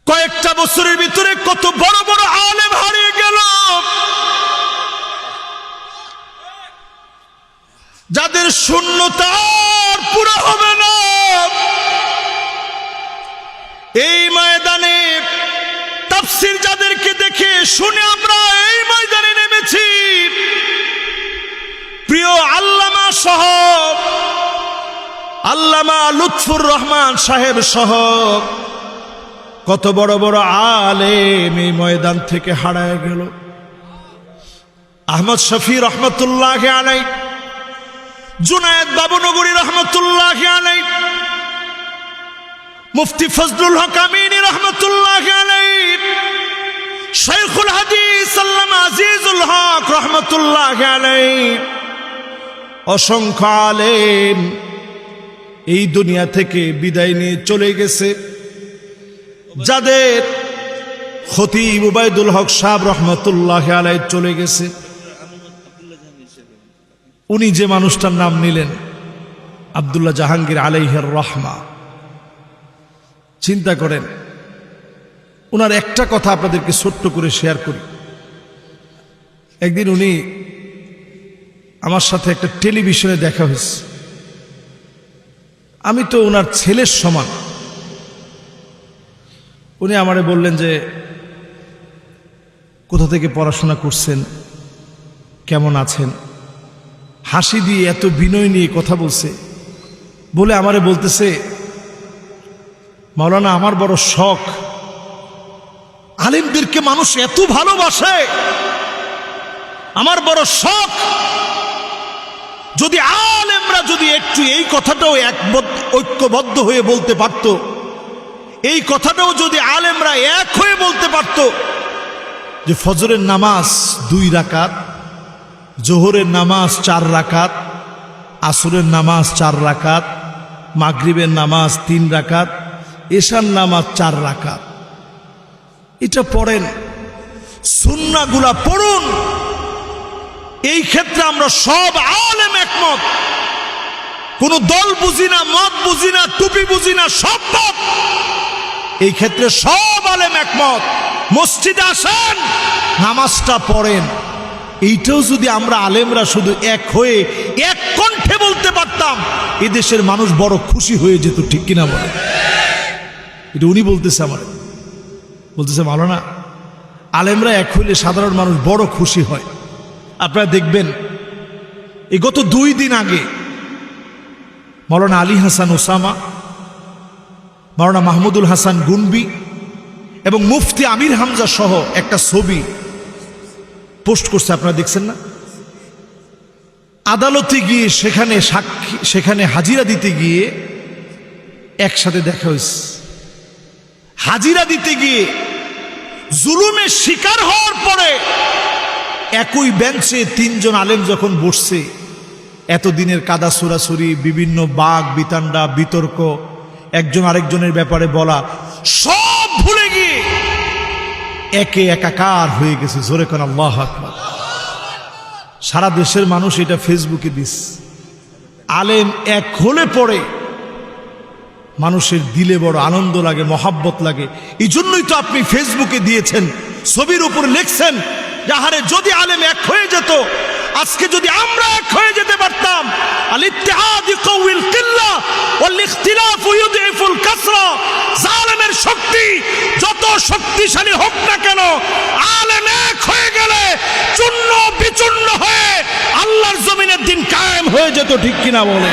কয়েকটা বছরের ভিতরে কত বড় বড় আলেম হারিয়ে গেল, যাদের শূন্যতা আর পুরো হবে না। এই ময়দানে তাফসীর যাদেরকে দেখে শুনে আমরা এই ময়দানে নেমেছি, প্রিয় আল্লামা সহ, আল্লামা লুৎফুর রহমান সাহেব সহ কত বড় বড় আলেম এই ময়দান থেকে হারায় গেল। আহমদ শফি রহমতুল্লাহ আলাই, জুনায়েদ বাবুনগরী রহমতুল্লাহ আলাই, মুফতি ফজলুল হক আমিনী রহমতুল্লাহ আলাই, শাইখুল হাদিস আল্লামা আজিজুল হক রহমতুল্লাহ আলাই, অসংখ্য আলেম এই দুনিয়া থেকে বিদায় নিয়ে চলে গেছে। যাদের খতিব উবাইদুল হক সাহেব রহমতুল্লাহ আলাই চলে গেছে, উনি যে মানুষটার নাম নিলেন আব্দুল্লাহ জাহাঙ্গীর আলাইহির রহমা, চিন্তা করেন উনার একটা কথা আপনাদেরকে ছোট্ট করে শেয়ার করি। একদিন উনি আমার সাথে একটা টেলিভিশনে দেখা হয়েছে। আমি তো ওনার ছেলের সমান। উনি আমারে বললেন যে কোথা থেকে পড়াশোনা করছেন, কেমন আছেন, হাসি দিয়ে এত বিনয় নিয়ে কথা বলছে। বলে আমারে বলতেছে, মাওলানা আমার বড় শখ, আলেমদেরকে মানুষ এত ভালোবাসে, আমার বড় শখ যদি আলেমরা যদি একটু এই কথাটাও ঐক্যবদ্ধ হয়ে বলতে পারত, এই কথাটাও যদি আলেমরা এক হয়ে বলতে পারত যে ফজরের নামাজ 2 রাকাত, জোহরের নামাজ 4 রাকাত, আসরের নামাজ 4 রাকাত, মাগরিবের নামাজ 3 রাকাত, এশার নামাজ 4 রাকাত, এটা পড়েন, সুন্নাহগুলা পড়ুন। এই ক্ষেত্রে আমরা সব আলেম একমত, কোন দল বুঝি না, মত বুঝি না, টুপি বুঝি না, সব মত। এই ক্ষেত্রে সব আলেম একমত। মসজিদে আসেন, নামাজটা পড়েন। এইটাও যদি আমরা আলেমরা শুধু এক হয়ে এক কণ্ঠে বলতে পারতাম, এদেশের মানুষ বড় খুশি হয়ে যেত, ঠিক কিনা বলে? এটা উনি বলতেছে, আমার বলতেছে মাওলানা আলেমরা এক হইলে সাধারণ মানুষ বড় খুশি হয়। আপনারা দেখবেন এই গত 2 দিন আগে মাওলানা আলী হাসান ওসামা, মাওলানা মাহমুদুল হাসান গুনবি এবং মুফতি আমির হামজা সহ একটা ছবি পোস্ট করছে, আপনারা দেখছেন না? আদালতে গিয়ে সেখানে হাজিরা দিতে গিয়ে একসাথে দেখা হয়েছে। হাজিরা দিতে গিয়ে জুলুমের শিকার হওয়ার পরে একই বেঞ্চে 3 জন আলেম যখন বসছে, এতদিনের কাদা সুরাসুরি, বিভিন্ন বাগ বিতান্ডা, বিতর্ক, একজন আরেকজনের ব্যাপারে বলা, সব ভুলে গিয়ে একে একাকার হয়ে গেছে। জোরে কোন আল্লাহু আকবার। সারা দেশের মানুষ এটা ফেসবুকে দিস। আলেম এক হলে পরে মানুষের দিলে বড় আনন্দ লাগে, মহাব্বত লাগে। এই জন্যই তো আপনি ফেসবুকে দিয়েছেন, ছবির উপর লিখছেন, যাহারে যদি আলেম এক হয়ে যেত, আজকে যদি আমরা এক হয়ে যেতে পারতাম, আল ইত্তিহাদ ইয়াকুল কিল্লা ওয়াল ইখতিলাফ ইউযিফুল কাসরা। জালেমের শক্তি যত শক্তিশালী হোক না কেন, আলেম এক হয়ে গেলে চূর্ণ বিচূর্ণ হয়ে আল্লাহর জমিনের দিন কায়েম হয়ে যেত, ঠিক কিনা বলে?